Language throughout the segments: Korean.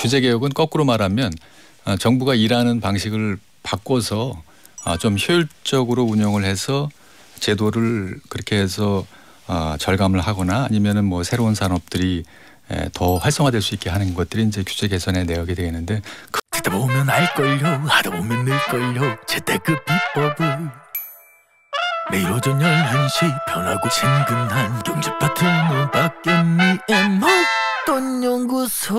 규제 개혁은 거꾸로 말하면 정부가 일하는 방식을 바꿔서 좀 효율적으로 운영을 해서 제도를 그렇게 해서 절감을 하거나 아니면은 뭐 새로운 산업들이 더 활성화될 수 있게 하는 것들이 이제 규제 개선의 내역이 되겠는데 듣다 보면 알걸요 하다 보면 늘걸요 재테크 비법을 매일 오전 11시 편하고 친근한 경제 파트너 박연미의 목돈 연구소.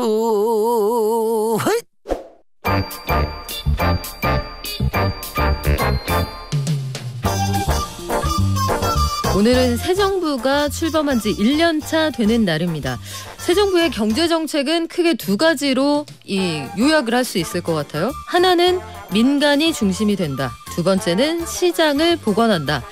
오늘은 새 정부가 출범한 지 1년차 되는 날입니다. 새 정부의 경제정책은 크게 두 가지로 요약을 할 수 있을 것 같아요. 하나는 민간이 중심이 된다. 두 번째는 시장을 복원한다.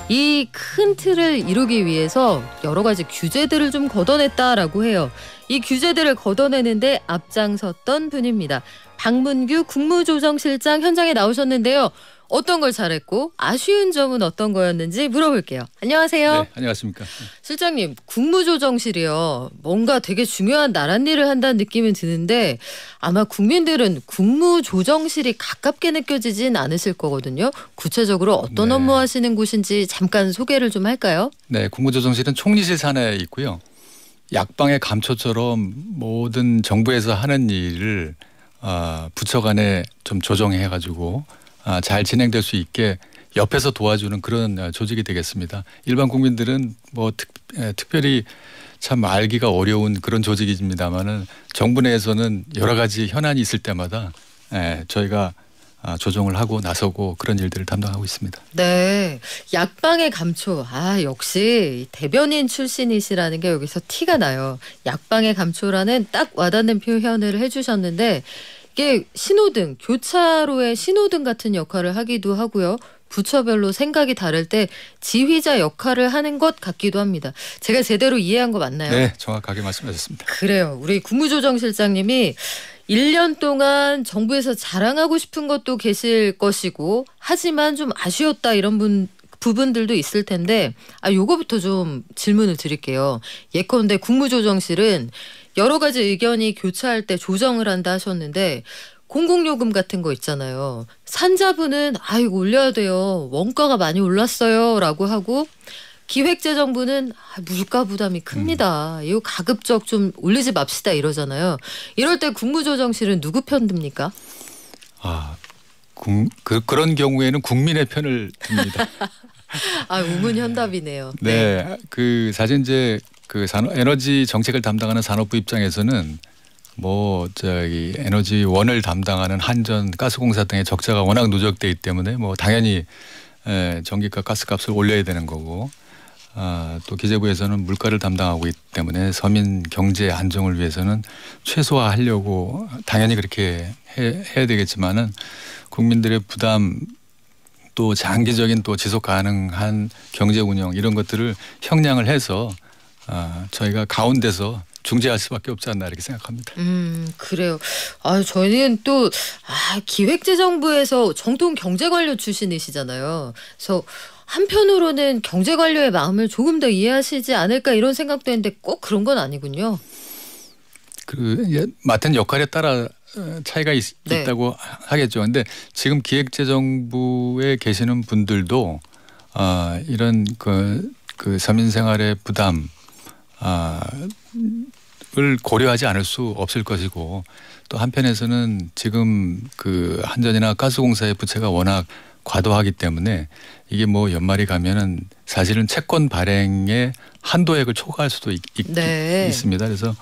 이 큰 틀을 이루기 위해서 여러 가지 규제들을 좀 걷어냈다라고 해요. 이 규제들을 걷어내는데 앞장섰던 분입니다. 박문규 국무조정실장 현장에 나오셨는데요. 어떤 걸 잘했고 아쉬운 점은 어떤 거였는지 물어볼게요. 안녕하세요. 네, 안녕하십니까. 실장님, 국무조정실이요. 뭔가 되게 중요한 나란 일을 한다는 느낌은 드는데 아마 국민들은 국무조정실이 가깝게 느껴지진 않으실 거거든요. 구체적으로 어떤 업무 하시는 곳인지 잠깐 소개를 좀 할까요? 네, 국무조정실은 총리실 산하에 있고요. 약방의 감초처럼 모든 정부에서 하는 일을 부처 간에 좀 조정해가지고 잘 진행될 수 있게 옆에서 도와주는 그런 조직이 되겠습니다. 일반 국민들은 뭐 특별히 참 알기가 어려운 그런 조직입니다만은 정부 내에서는 여러 가지 현안이 있을 때마다 저희가 조정을 하고 나서고 그런 일들을 담당하고 있습니다. 네, 약방의 감초. 역시 대변인 출신이시라는 게 여기서 티가 나요. 약방의 감초라는 딱 와닿는 표현을 해주셨는데 이게 신호등, 교차로의 신호등 같은 역할을 하기도 하고요. 부처별로 생각이 다를 때 지휘자 역할을 하는 것 같기도 합니다. 제가 제대로 이해한 거 맞나요? 네, 정확하게 말씀하셨습니다. 그래요. 우리 국무조정실장님이 1년 동안 정부에서 자랑하고 싶은 것도 계실 것이고 하지만 좀 아쉬웠다 이런 부분들도 있을 텐데 요거부터 좀 질문을 드릴게요. 예컨대 국무조정실은 여러 가지 의견이 교차할 때 조정을 한다 하셨는데 공공요금 같은 거 있잖아요. 산자부는 이거 올려야 돼요. 원가가 많이 올랐어요. 라고 하고 기획재정부는 물가 부담이 큽니다. 이거 가급적 좀 올리지 맙시다 이러잖아요. 이럴 때 국무조정실은 누구 편 듭니까? 그런 경우에는 국민의 편을 듭니다. 우문현답이네요. 네, 사실 이제 에너지 정책을 담당하는 산업부 입장에서는 에너지원을 담당하는 한전, 가스공사 등의 적자가 워낙 누적되기 때문에 당연히 전기가 가스값을 올려야 되는 거고 또 기재부에서는 물가를 담당하고 있기 때문에 서민 경제 안정을 위해서는 최소화하려고 당연히 그렇게 해야 되겠지만은 국민들의 부담 또 장기적인 또 지속 가능한 경제 운영 이런 것들을 형량을 해서 저희가 가운데서 중재할 수밖에 없지 않나 이렇게 생각합니다. 그래요. 저희는 또 기획재정부에서 정통 경제관료 출신이시잖아요. 그래서 한편으로는 경제관료의 마음을 조금 더 이해하시지 않을까 이런 생각도 했는데 꼭 그런 건 아니군요. 맡은 역할에 따라 차이가 있다고 하겠죠. 그런데 지금 기획재정부에 계시는 분들도 이런 서민 생활의 부담 을 고려하지 않을 수 없을 것이고 또 한편에서는 지금 한전이나 가스공사의 부채가 워낙 과도하기 때문에 이게 연말이 가면은 사실은 채권 발행의 한도액을 초과할 수도 있습니다. 그래서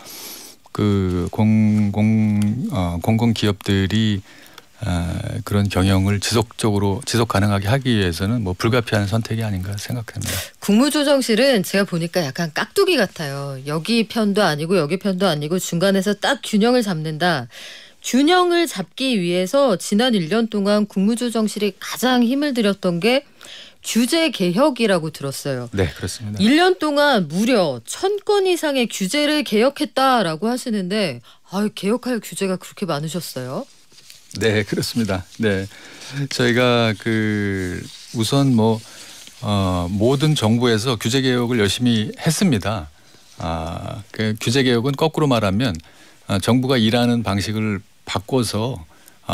공공 기업들이 그런 경영을 지속 가능하게 하기 위해서는 불가피한 선택이 아닌가 생각합니다. 국무조정실은 제가 보니까 약간 깍두기 같아요. 여기 편도 아니고 여기 편도 아니고 중간에서 딱 균형을 잡는다. 균형을 잡기 위해서 지난 1년 동안 국무조정실이 가장 힘을 들였던 게 규제 개혁이라고 들었어요. 네, 그렇습니다. 1년 동안 무려 1000건 이상의 규제를 개혁했다라고 하시는데 개혁할 규제가 그렇게 많으셨어요? 네, 그렇습니다. 네, 저희가 우선 모든 정부에서 규제 개혁을 열심히 했습니다. 규제 개혁은 거꾸로 말하면 정부가 일하는 방식을 바꿔서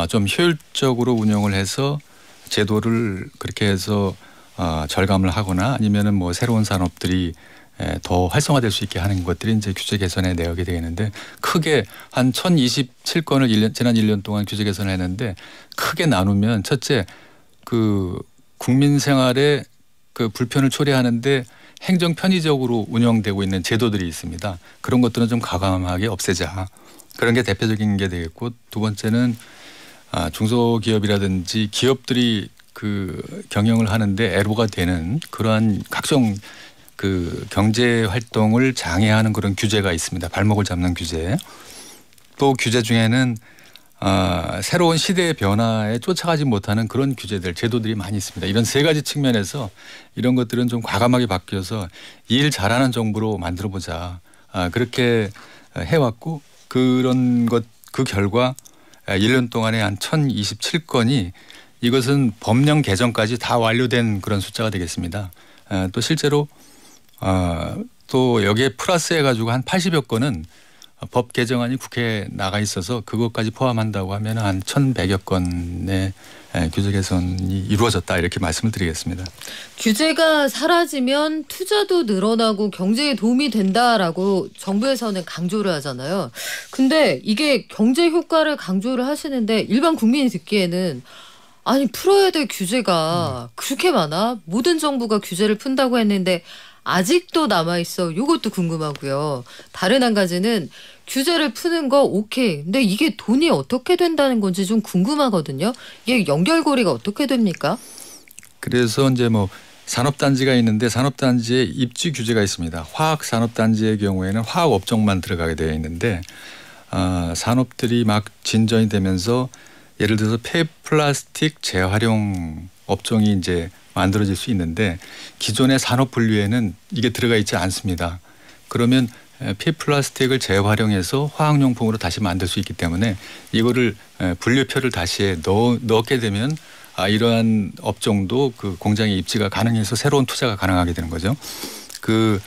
좀 효율적으로 운영을 해서 제도를 그렇게 해서 절감을 하거나 아니면은 뭐 새로운 산업들이 더 활성화될 수 있게 하는 것들이 이제 규제 개선의 내역이 되겠는데 크게 한 1027건을 지난 1년 동안 규제 개선을 했는데 크게 나누면 첫째 그 국민 생활에 그 불편을 초래하는데 행정 편의적으로 운영되고 있는 제도들이 있습니다. 그런 것들은 좀 과감하게 없애자. 그런 게 대표적인 게 되겠고 두 번째는 중소기업이라든지 기업들이 그 경영을 하는데 애로가 되는 그러한 각종 그 경제 활동을 장애하는 그런 규제가 있습니다. 발목을 잡는 규제. 또 규제 중에는 새로운 시대의 변화에 쫓아가지 못하는 그런 규제들, 제도들이 많이 있습니다. 이런 세 가지 측면에서 이런 것들은 좀 과감하게 바뀌어서 일 잘하는 정부로 만들어보자. 그렇게 해왔고 그런 것 그 결과 1년 동안에 한 1027건이 이것은 법령 개정까지 다 완료된 그런 숫자가 되겠습니다. 또 실제로 또 여기에 플러스해 가지고 한 80여 건은 법 개정안이 국회에 나가 있어서 그것까지 포함한다고 하면 한 1,100여 건의 규제 개선이 이루어졌다 이렇게 말씀을 드리겠습니다. 규제가 사라지면 투자도 늘어나고 경제에 도움이 된다라고 정부에서는 강조를 하잖아요. 근데 이게 경제 효과를 강조를 하시는데 일반 국민이 듣기에는 아니 풀어야 될 규제가 그렇게 많아? 모든 정부가 규제를 푼다고 했는데 아직도 남아있어. 이것도 궁금하고요. 다른 한 가지는 규제를 푸는 거 오케이. 근데 이게 돈이 어떻게 된다는 건지 좀 궁금하거든요. 이게 연결고리가 어떻게 됩니까? 그래서 이제 뭐 산업단지가 있는데 산업단지에 입지 규제가 있습니다. 화학산업단지의 경우에는 화학업종만 들어가게 되어 있는데 산업들이 막 진전이 되면서 예를 들어서 폐플라스틱 재활용 업종이 이제 만들어질 수 있는데 기존의 산업 분류에는 이게 들어가 있지 않습니다. 그러면 폐플라스틱을 재활용해서 화학용품으로 다시 만들 수 있기 때문에 이거를 분류표를 다시 넣게 되면 이러한 업종도 그 공장에 입지가 가능해서 새로운 투자가 가능하게 되는 거죠. 그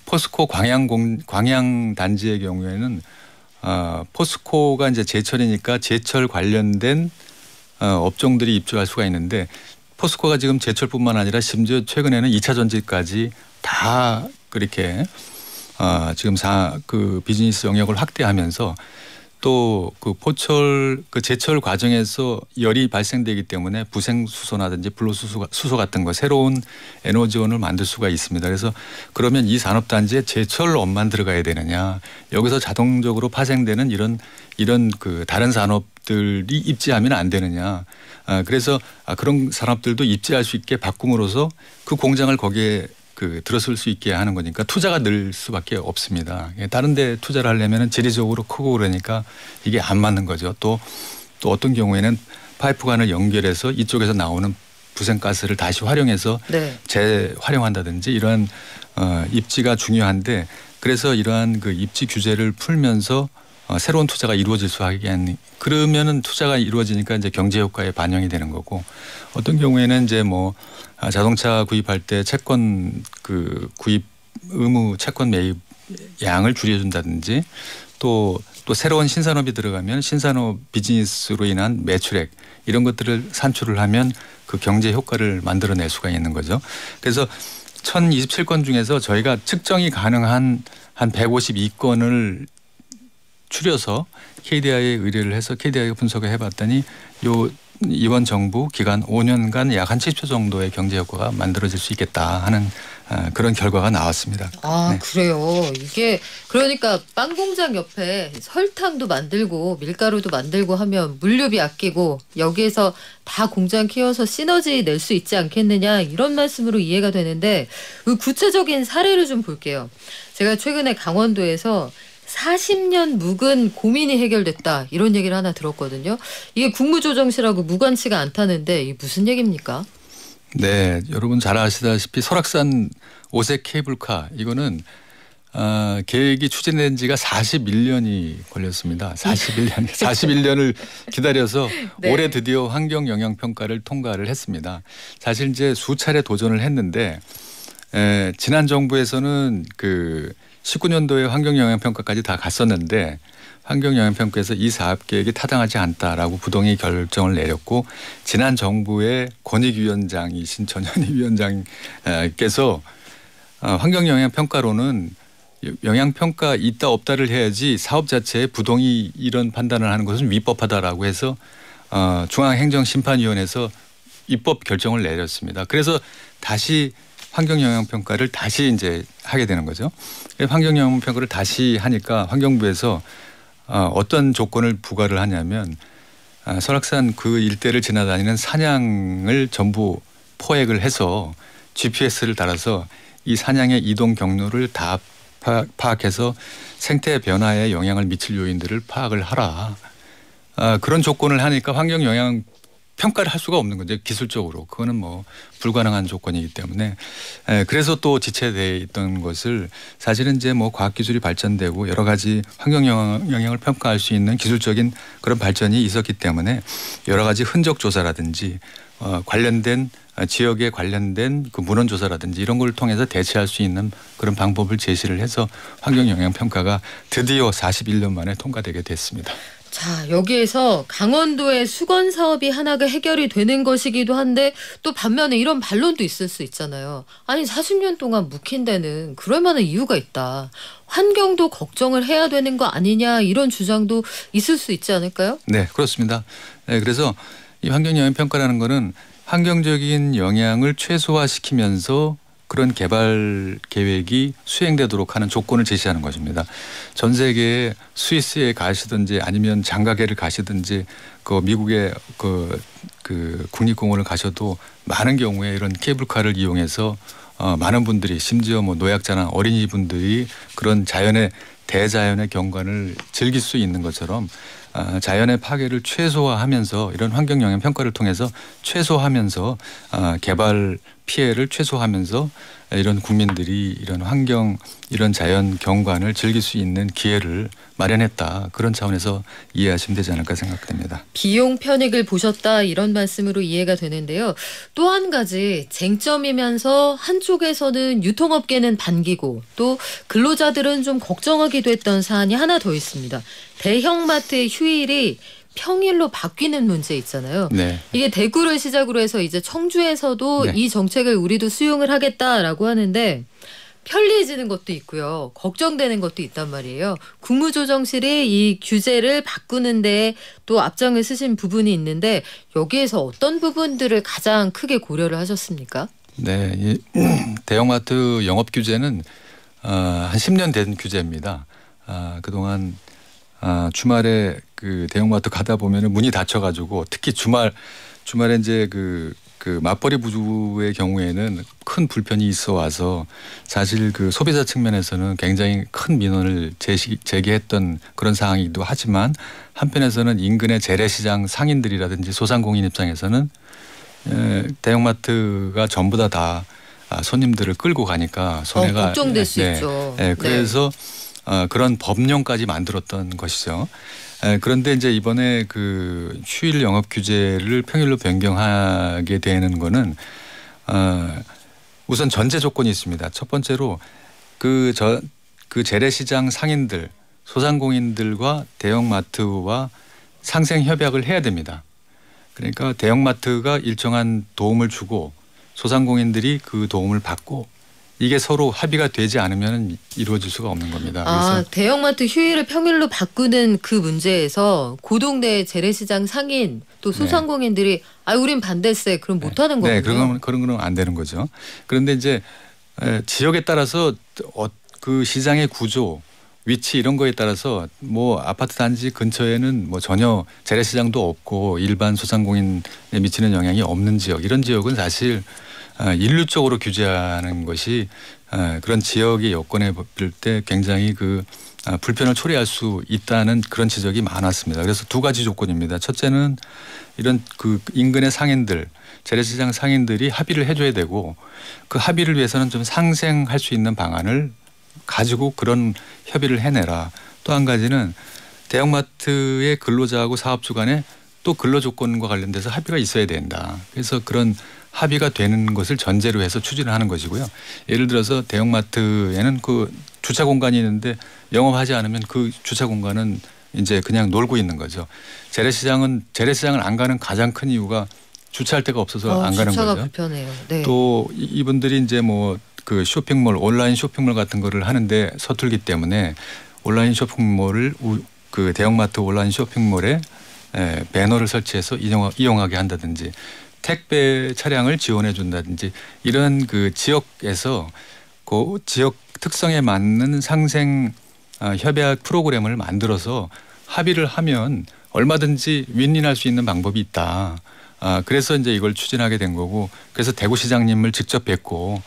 포스코 광양 단지의 경우에는 포스코가 이제 제철이니까 제철 관련된 업종들이 입주할 수가 있는데 포스코가 지금 제철뿐만 아니라 심지어 최근에는 2차 전지까지 다 그렇게 지금 그 비즈니스 영역을 확대하면서 또 그 포철 그 제철 과정에서 열이 발생되기 때문에 부생수소라든지 불로수소 같은 거 새로운 에너지원을 만들 수가 있습니다. 그래서 그러면 이 산업단지에 제철업만 들어가야 되느냐 여기서 자동적으로 파생되는 이런 그 다른 산업들이 입지하면 안 되느냐 그래서 그런 산업들도 입지할 수 있게 바꿈으로써 그 공장을 거기에 그 들어설 수 있게 하는 거니까 투자가 늘 수밖에 없습니다. 다른 데 투자를 하려면 지리적으로 크고 그러니까 이게 안 맞는 거죠. 또 어떤 경우에는 파이프관을 연결해서 이쪽에서 나오는 부생가스를 다시 활용해서 재활용한다든지 이러한 입지가 중요한데 그래서 이러한 그 입지 규제를 풀면서 새로운 투자가 이루어질 수 하겠니 그러면은 투자가 이루어지니까 이제 경제 효과에 반영이 되는 거고 어떤 경우에는 이제 뭐 자동차 구입할 때 채권 그 구입 의무 채권 매입 양을 줄여준다든지 또 새로운 신산업이 들어가면 신산업 비즈니스로 인한 매출액 이런 것들을 산출을 하면 그 경제 효과를 만들어낼 수가 있는 거죠. 그래서 1027건 중에서 저희가 측정이 가능한 한 152건을 추려서 KDI에 의뢰를 해서 KDI가 분석을 해봤더니 이번 정부 기간 5년간 약 한 70조 정도의 경제 효과가 만들어질 수 있겠다 하는 그런 결과가 나왔습니다. 네. 그래요. 이게 그러니까 빵 공장 옆에 설탕도 만들고 밀가루도 만들고 하면 물류비 아끼고 여기에서 다 공장 키워서 시너지 낼 수 있지 않겠느냐 이런 말씀으로 이해가 되는데 구체적인 사례를 좀 볼게요. 제가 최근에 강원도에서 40년 묵은 고민이 해결됐다 이런 얘기를 하나 들었거든요. 이게 국무조정실하고 무관치가 않다는데 이게 무슨 얘기입니까? 네, 여러분 잘 아시다시피 설악산 오색 케이블카 이거는 계획이 추진된 지가 41년이 걸렸습니다. 41년을 기다려서 네. 올해 드디어 환경 영향 평가를 통과를 했습니다. 사실 이제 수차례 도전을 했는데 지난 정부에서는 그 19년도에 환경 영향 평가까지 다 갔었는데 환경영향평가에서 이 사업 계획이 타당하지 않다라고 부동의 결정을 내렸고 지난 정부의 권익위원장이신 전현희 위원장께서 환경영향평가로는 영향평가 있다 없다를 해야지 사업 자체에 부동의 이런 판단을 하는 것은 위법하다라고 해서 중앙행정심판위원회에서 입법 결정을 내렸습니다. 그래서 다시 환경영향평가를 다시 이제 하게 되는 거죠. 환경영향평가를 다시 하니까 환경부에서 어떤 조건을 부과를 하냐면 설악산 그 일대를 지나다니는 사냥을 전부 포획을 해서 GPS를 달아서 이 사냥의 이동 경로를 다 파악해서 생태 변화에 영향을 미칠 요인들을 파악을 하라. 그런 조건을 하니까 환경영향 평가를 할 수가 없는 거죠. 기술적으로. 그거는 뭐 불가능한 조건이기 때문에. 그래서 또 지체되어 있던 것을 사실은 이제 뭐 과학기술이 발전되고 여러 가지 환경영향을 평가할 수 있는 기술적인 그런 발전이 있었기 때문에 여러 가지 흔적 조사라든지 관련된 지역에 관련된 그 문헌 조사라든지 이런 걸 통해서 대체할 수 있는 그런 방법을 제시를 해서 환경영향평가가 드디어 41년 만에 통과되게 됐습니다. 자, 여기에서 강원도의 수건 사업이 하나가 해결이 되는 것이기도 한데 또 반면에 이런 반론도 있을 수 있잖아요. 아니 40년 동안 묵힌 데는 그럴 만한 이유가 있다. 환경도 걱정을 해야 되는 거 아니냐 이런 주장도 있을 수 있지 않을까요? 네, 그렇습니다. 네, 그래서 이 환경영향평가라는 거는 환경적인 영향을 최소화시키면서 그런 개발 계획이 수행되도록 하는 조건을 제시하는 것입니다. 전 세계에 스위스에 가시든지 아니면 장가게를 가시든지 그 미국의 그 국립공원을 가셔도 많은 경우에 이런 케이블카를 이용해서 많은 분들이 심지어 뭐 노약자나 어린이분들이 그런 자연의 대자연의 경관을 즐길 수 있는 것처럼 자연의 파괴를 최소화하면서 이런 환경영향 평가를 통해서 최소화하면서 개발 피해를 최소화하면서 이런 국민들이 이런 환경 이런 자연 경관을 즐길 수 있는 기회를 마련했다. 그런 차원에서 이해하시면 되지 않을까 생각됩니다. 비용 편익을 보셨다 이런 말씀으로 이해가 되는데요. 또 한 가지 쟁점이면서 한쪽에서는 유통업계는 반기고 또 근로자들은 좀 걱정하기도 했던 사안이 하나 더 있습니다. 대형마트의 휴일이 평일로 바뀌는 문제 있잖아요. 네. 이게 대구를 시작으로 해서 이제 청주에서도 네. 이 정책을 우리도 수용을 하겠다라고 하는데 편리해지는 것도 있고요. 걱정되는 것도 있단 말이에요. 국무조정실이 이 규제를 바꾸는 데 또 앞장을 쓰신 부분이 있는데 여기에서 어떤 부분들을 가장 크게 고려를 하셨습니까? 네. 이 대형마트 영업 규제는 한 10년 된 규제입니다. 그동안 주말에 그 대형마트 가다 보면은 문이 닫혀가지고 특히 주말에 이제 그 맞벌이 부부의 경우에는 큰 불편이 있어 와서 사실 그 소비자 측면에서는 굉장히 큰 민원을 제기했던 그런 상황이기도 하지만 한편에서는 인근의 재래시장 상인들이라든지 소상공인 입장에서는 대형마트가 전부 다 손님들을 끌고 가니까 손해가 걱정될 수 있죠. 네, 그래서 그런 법령까지 만들었던 것이죠. 그런데 이제 이번에 그 휴일 영업 규제를 평일로 변경하게 되는 거는 우선 전제 조건이 있습니다. 첫 번째로 그 재래시장 상인들, 소상공인들과 대형마트와 상생 협약을 해야 됩니다. 그러니까 대형마트가 일정한 도움을 주고 소상공인들이 그 도움을 받고 이게 서로 합의가 되지 않으면 이루어질 수가 없는 겁니다. 그래서 대형마트 휴일을 평일로 바꾸는 그 문제에서 고동네 재래시장 상인 또 소상공인들이 우린 반대세 그럼 못하는 거군요. 네, 그런 건 안 되는 거죠. 그런데 이제 지역에 따라서 그 시장의 구조, 위치 이런 거에 따라서 뭐 아파트 단지 근처에는 뭐 전혀 재래시장도 없고 일반 소상공인에 미치는 영향이 없는 지역 이런 지역은 사실 일률적으로 규제하는 것이 그런 지역의 여건에 볼 때 굉장히 그 불편을 초래할 수 있다는 그런 지적이 많았습니다. 그래서 두 가지 조건입니다. 첫째는 이런 그 인근의 상인들, 재래시장 상인들이 합의를 해줘야 되고 그 합의를 위해서는 좀 상생할 수 있는 방안을 가지고 그런 협의를 해내라. 또 한 가지는 대형마트의 근로자하고 사업주 간에 또 근로 조건과 관련돼서 합의가 있어야 된다. 그래서 그런 합의가 되는 것을 전제로 해서 추진을 하는 것이고요. 예를 들어서 대형마트에는 그 주차 공간이 있는데 영업하지 않으면 그 주차 공간은 이제 그냥 놀고 있는 거죠. 재래시장을 안 가는 가장 큰 이유가 주차할 데가 없어서 안 가는 주차가 거죠. 불편해요. 네. 또 이분들이 이제 뭐 그 쇼핑몰 온라인 쇼핑몰 같은 거를 하는데 서툴기 때문에 온라인 쇼핑몰을 그 대형마트 온라인 쇼핑몰에 배너를 설치해서 이용하게 한다든지 택배 차량을 지원해 준다든지 이런 그 지역에서 그 지역 특성에 맞는 상생 협약 프로그램을 만들어서 합의를 하면 얼마든지 윈윈할 수 있는 방법이 있다. 그래서 이제 이걸 추진하게 된 거고 그래서 대구시장님을 직접 뵙고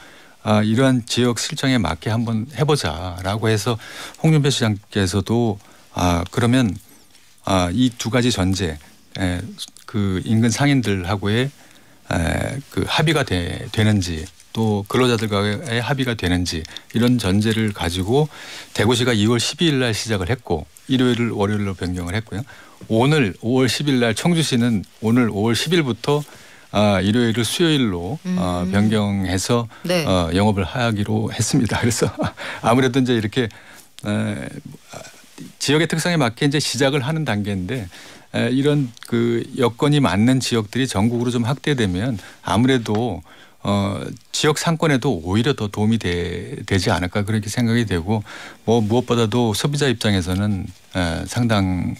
이러한 지역 실정에 맞게 한번 해보자라고 해서 홍준표 시장께서도 그러면 이 두 가지 전제 그 인근 상인들하고의 그 합의가 되는지 또 근로자들과의 합의가 되는지 이런 전제를 가지고 대구시가 2월 12일 날 시작을 했고 일요일을 월요일로 변경을 했고요. 오늘 5월 10일 날 청주시는 오늘 5월 10일부터 일요일을 수요일로 변경해서 네. 영업을 하기로 했습니다. 그래서 아무래도 이제 이렇게 지역의 특성에 맞게 이제 시작을 하는 단계인데 이런 그 여건이 맞는 지역들이 전국으로 좀 확대되면 아무래도 지역 상권에도 오히려 더 도움이 되지 않을까 그렇게 생각이 되고 뭐 무엇보다도 소비자 입장에서는 상당한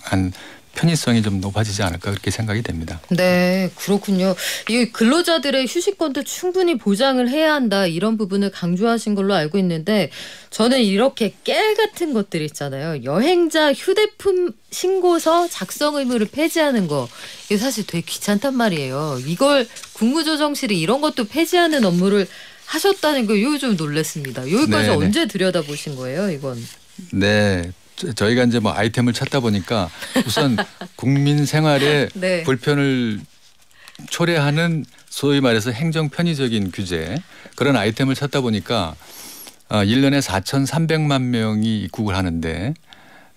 편의성이 좀 높아지지 않을까 그렇게 생각이 됩니다. 네, 그렇군요. 이 근로자들의 휴식권도 충분히 보장을 해야 한다 이런 부분을 강조하신 걸로 알고 있는데 저는 이렇게 깨 같은 것들 있잖아요. 여행자 휴대폰 신고서 작성 의무를 폐지하는 거 이게 사실 되게 귀찮단 말이에요. 이걸 국무조정실이 이런 것도 폐지하는 업무를 하셨다는 거 이거 좀 놀랐습니다. 여기까지 네네. 언제 들여다보신 거예요, 이건? 네. 저희가 이제 뭐 아이템을 찾다 보니까 우선 국민 생활에 네. 불편을 초래하는 소위 말해서 행정 편의적인 규제 그런 아이템을 찾다 보니까 1년에 4,300만 명이 입국을 하는데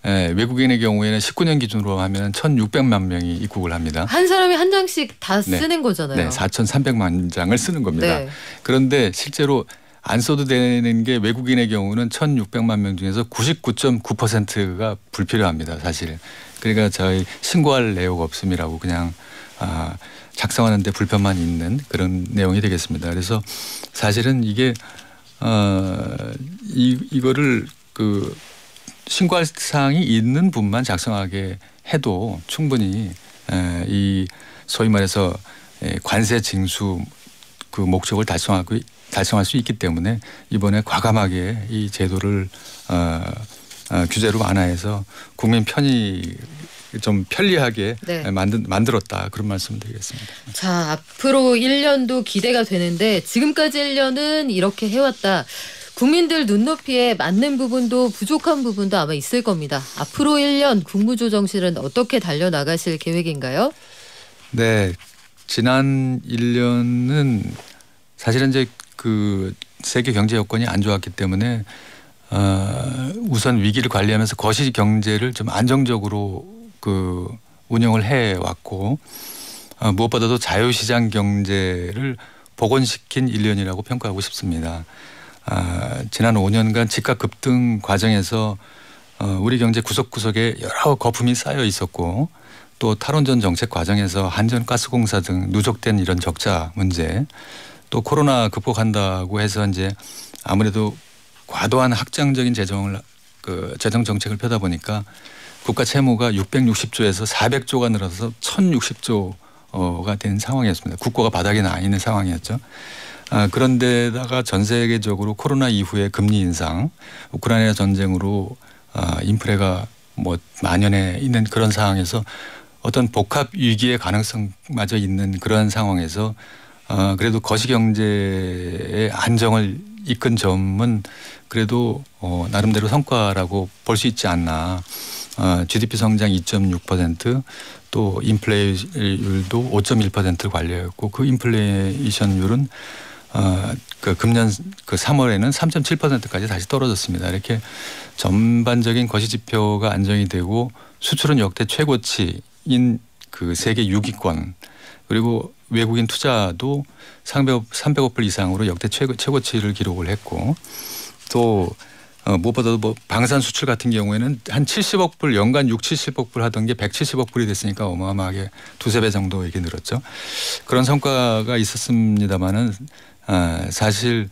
외국인의 경우에는 19년 기준으로 하면 1,600만 명이 입국을 합니다. 한 사람이 한 장씩 다 네. 쓰는 거잖아요. 네, 4,300만 장을 쓰는 겁니다. 네. 그런데 실제로 안 써도 되는 게 외국인의 경우는 1,600만 명 중에서 99.9%가 불필요합니다. 사실. 그러니까 저희 신고할 내용 없음이라고 그냥 작성하는데 불편만 있는 그런 내용이 되겠습니다. 그래서 사실은 이게 이거를 그 신고할 사항이 있는 분만 작성하게 해도 충분히 이 소위 말해서 관세 징수 그 목적을 달성할 수 있기 때문에 이번에 과감하게 이 제도를 규제로 완화해서 국민 좀 편리하게 네. 만들었다 그런 말씀드리겠습니다. 자, 앞으로 1년도 기대가 되는데 지금까지 1년은 이렇게 해왔다. 국민들 눈높이에 맞는 부분도 부족한 부분도 아마 있을 겁니다. 앞으로 1년 국무조정실은 어떻게 달려나가실 계획인가요? 네. 지난 1년은 사실은 이제 그 세계 경제 여건이 안 좋았기 때문에 우선 위기를 관리하면서 거시 경제를 좀 안정적으로 그 운영을 해왔고 무엇보다도 자유시장 경제를 복원시킨 1년이라고 평가하고 싶습니다. 지난 5년간 집값 급등 과정에서 우리 경제 구석구석에 여러 거품이 쌓여 있었고 또 탈원전 정책 과정에서 한전가스공사 등 누적된 이런 적자 문제 또 코로나 극복한다고 해서 이제 아무래도 과도한 확장적인 재정 정책을 펴다 보니까 국가 채무가 660조에서 400조가 늘어서 1060조가 된 상황이었습니다. 국고가 바닥에 나 있는 상황이었죠. 그런데다가 전 세계적으로 코로나 이후에 금리 인상, 우크라이나 전쟁으로 인플레가 뭐 만연해 있는 그런 상황에서 어떤 복합 위기의 가능성마저 있는 그런 상황에서 그래도 거시경제의 안정을 이끈 점은 그래도 나름대로 성과라고 볼 수 있지 않나. GDP 성장 2.6% 또 인플레이율도 5.1%를 관리했고 그 인플레이션율은 그 금년 그 3월에는 3.7%까지 다시 떨어졌습니다. 이렇게 전반적인 거시 지표가 안정이 되고 수출은 역대 최고치인 그 세계 6위권 그리고 외국인 투자도 300억 불 이상으로 역대 최고치를 기록을 했고 또 무엇보다도 뭐 방산 수출 같은 경우에는 한 70억 불 연간 6, 70억 불 하던 게 170억 불이 됐으니까 어마어마하게 두세 배 정도 이렇게 늘었죠. 그런 성과가 있었습니다마는 사실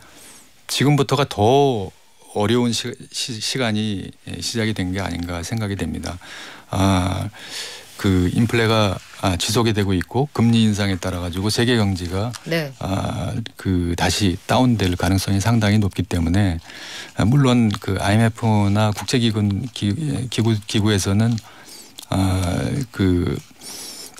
지금부터가 더 어려운 시간이 시작이 된 게 아닌가 생각이 됩니다. 그 인플레가 지속이 되고 있고 금리 인상에 따라 가지고 세계 경제가 네. 그 다시 다운될 가능성이 상당히 높기 때문에 물론 그 IMF나 국제기구에서는 그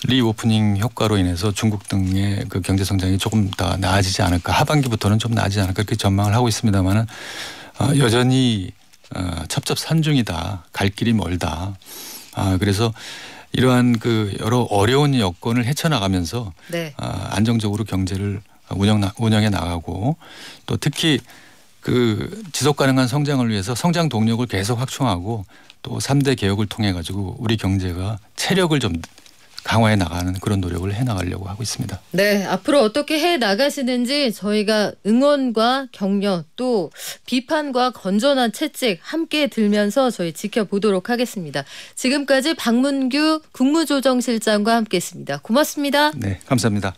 리오프닝 효과로 인해서 중국 등의 그 경제 성장이 조금 더 나아지지 않을까, 하반기부터는 좀 나아지지 않을까 그렇게 전망을 하고 있습니다만은 여전히 첩첩산중이다, 갈 길이 멀다. 그래서 이러한 그 여러 어려운 여건을 헤쳐나가면서 네. 안정적으로 경제를 운영해 나가고 또 특히 그 지속 가능한 성장을 위해서 성장 동력을 계속 확충하고 또 3대 개혁을 통해 가지고 우리 경제가 체력을 좀 강화해 나가는 그런 노력을 해 나가려고 하고 있습니다. 네, 앞으로 어떻게 해 나가시는지 저희가 응원과 격려 또 비판과 건전한 채찍 함께 들면서 저희 지켜보도록 하겠습니다. 지금까지 박문규 국무조정실장과 함께했습니다. 고맙습니다. 네, 감사합니다.